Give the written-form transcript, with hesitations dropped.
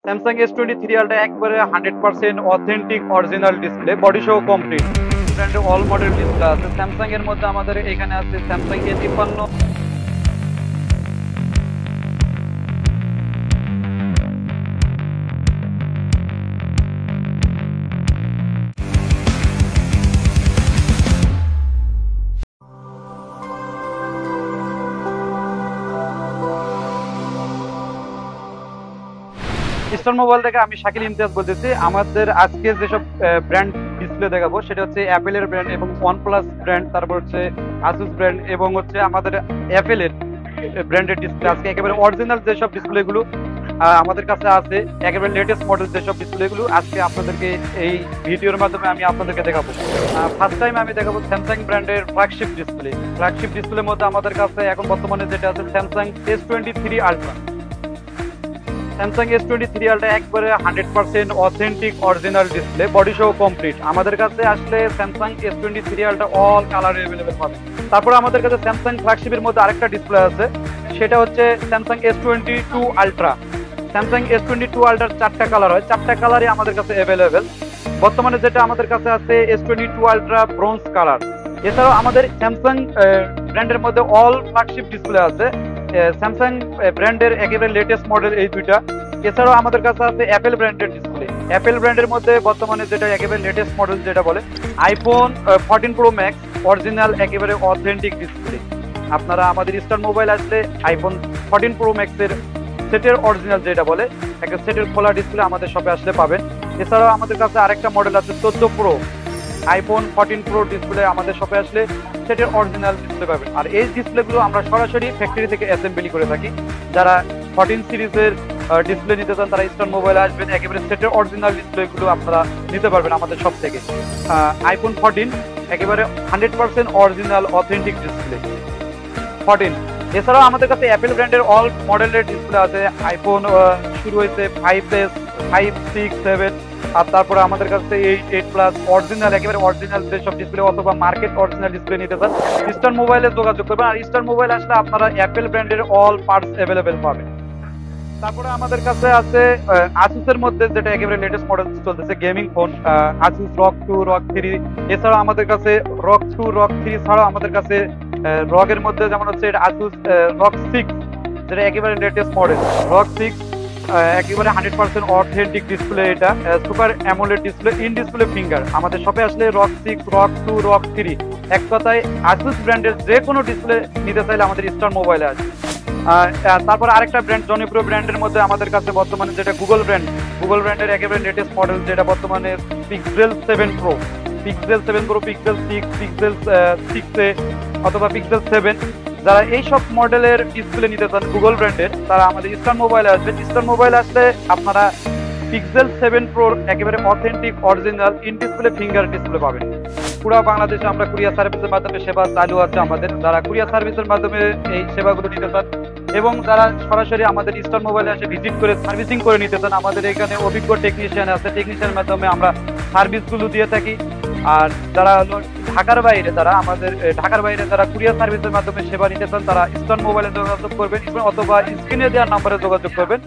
Samsung S23 ultra একবারে 100% authentic original display, body সহ complete. ব্র্যান্ডের অল মডেল ডিসপ্লে আছে। স্যামসাং এর মধ্যে আমাদের এখানে আছে স্যামসাং A53। ইস্টার্ন মোবাইল থেকে আমি শাকিল ইমতিয়াজ বলতেছি। আমাদের আজকে যেসব ব্র্যান্ড ডিসপ্লে দেখাবো সেটা হচ্ছে অ্যাপেলের ব্র্যান্ড এবং ওয়ানপ্লাস ব্র্যান্ড, তারপর হচ্ছে আসুস ব্র্যান্ড এবং হচ্ছে আমাদের অ্যাপেলের ব্র্যান্ডের ডিসপ্লে। আজকে একেবারে অরিজিনাল যেসব ডিসপ্লেগুলো আমাদের কাছে আছে, একেবারে লেটেস্ট মডেল যেসব ডিসপ্লেগুলো আজকে আপনাদেরকে এই ভিডিওর মাধ্যমে আমি আপনাদেরকে দেখাবো। ফার্স্ট টাইম আমি দেখাবো স্যামসাং ব্র্যান্ডের ফ্ল্যাগশিপ ডিসপ্লে। ফ্ল্যাগশিপ ডিসপ্লের মধ্যে আমাদের কাছে এখন বর্তমানে যেটা আছে Samsung S23 ultra. Samsung S23 ultra একবারে 100% অথেন্টিক অরিজিনাল ডিসপ্লে, বডি সহ কমপ্লিট। আমাদের কাছে আসলে Samsung S23 ultra all colour available পাবে। তারপরে আমাদের কাছে স্যামসাং ফ্ল্যাগশিপের মধ্যে আরেকটা ডিসপ্লে আছে, সেটা হচ্ছে Samsung S22 ultra. Samsung S22 আলট্রার 4টা কালার হয়, 4টা কালারই আমাদের কাছে অ্যাভেলেবেল। বর্তমানে যেটা আমাদের কাছে আছে S22 আলট্রা ব্রোঞ্জ কালার। এছাড়াও আমাদের স্যামসাং ব্র্যান্ডের মধ্যে অল ফ্ল্যাগশিপ ডিসপ্লে আছে। স্যামসাং ব্র্যান্ডের একেবারে লেটেস্ট মডেল এই দুইটা। এছাড়াও আমাদের কাছে আছে অ্যাপেল ব্র্যান্ডের ডিসপ্লে। অ্যাপেল ব্র্যান্ডের মধ্যে বর্তমানে যেটা একেবারে লেটেস্ট মডেল যেটা বলে আইফোন 14 প্রো ম্যাক্স, অরিজিনাল একেবারে অথেন্টিক ডিসপ্লে। আপনারা আমাদের ইস্টার্ন মোবাইল আসলে আইফোন 14 প্রো ম্যাক্সের সেটের অরিজিনাল যেটা বলে একটা সেটের খোলা ডিসপ্লে আমাদের শপে আসলে পাবেন। এছাড়াও আমাদের কাছে আরেকটা মডেল আছে 14 প্রো, আইফোন 14 প্রো ডিসপ্লে আমাদের শপে আসলে সেটের অরিজিনাল ডিসপ্লে পাবেন। আর এই ডিসপ্লেগুলো আমরা সরাসরি ফ্যাক্টরি থেকে অ্যাসেম্বলি করে থাকি। যারা 14 সিরিজের ডিসপ্লে নিতে চান তারা ইস্টার্ন মোবাইলে আসবেন, একেবারে সেটের অরিজিনাল ডিসপ্লেগুলো আপনারা নিতে পারবেন আমাদের শপ থেকে। আইফোন 14 একেবারে 100% অরিজিনাল অথেন্টিক ডিসপ্লে 14। এছাড়াও আমাদের কাছে অ্যাপেল ব্র্যান্ডের অল মডেলের ডিসপ্লে আছে। আইফোন শুরু হয়েছে 5s, 5, 6, 7, আর তারপরে আমাদের কাছে 8, 8 প্লাস অরিজিনাল, একেবারে অরিজিনাল যেসব ডিসপ্লে অথবা মার্কেট অরিজিনাল ডিসপ্লে নিতে চান ইস্টার্ন মোবাইলে যোগাযোগ করবেন। আর ইস্টার্ন মোবাইল আসলে আপনারা অ্যাপেল ব্র্যান্ডের অল পার্টস অ্যাভেলেবেল পাবেন। তারপরে আমাদের কাছে আছে আসুসের মধ্যে যেটা একেবারে লেটেস্ট মডেল চলতেছে gaming phone, Asus rock 2, rock 3। এছাড়াও আমাদের কাছে রক 2, রক 3 ছাড়াও আমাদের কাছে রকের মধ্যে যেমন হচ্ছে আসুস রক 6, যেটা একেবারে লেটেস্ট মডেল রক 6, একেবারে 100% অথেন্টিক ডিসপ্লে। এটা super AMOLED display, in display finger. আমাদের শপে আসলে রক 6, রক 2, রক 3, এক কথায় আসুস ব্র্যান্ডের যে কোনো ডিসপ্লে নিতে চাইলে আমাদের ইস্টার্ন মোবাইলে আছে। তারপর আরেকটা ব্র্যান্ড, জনপ্রিয় ব্র্যান্ডের মধ্যে আমাদের কাছে বর্তমানে যেটা গুগল ব্র্যান্ড। গুগল ব্র্যান্ডের একেবারে লেটেস্ট মডেল যেটা বর্তমানে pixel 7 pro, pixel 7 pro, pixel 6, pixel 6a অথবা পিক্সেল 7। যারা এইসব মডেলের ডিসপ্লে নিতে চান গুগল ব্র্যান্ডের তারা আমাদের ইস্টার্ন মোবাইলে আসবেন। ইস্টার্ন মোবাইল আসলে আপনারা পিক্সেল 7 প্রোর একেবারে authentic original in display finger display পাবেন। পুরো বাংলাদেশে আমরা কুরিয়ার সার্ভিসের মাধ্যমে সেবা চালু আছে আমাদের। যারা কুরিয়ার সার্ভিসের মাধ্যমে এই সেবাগুলো নিতে চান এবং যারা সরাসরি আমাদের ইস্টার্ন মোবাইলে এসে ভিজিট করে সার্ভিসিং করে নিতে চান, আমাদের এখানে অভিজ্ঞ টেকনিশিয়ান আছে। টেকনিশিয়ানের মাধ্যমে আমরা সার্ভিসগুলো দিয়ে থাকি। আর যারা হলো ঢাকার বাইরে, তারা আমাদের ঢাকার বাইরে যারা কুরিয়ার সার্ভিসের মাধ্যমে সেবা নিতে চান তারা ইস্টার্ন মোবাইলে যোগাযোগ করবেন অথবা স্ক্রিনে দেওয়ার নাম্বারে যোগাযোগ করবেন।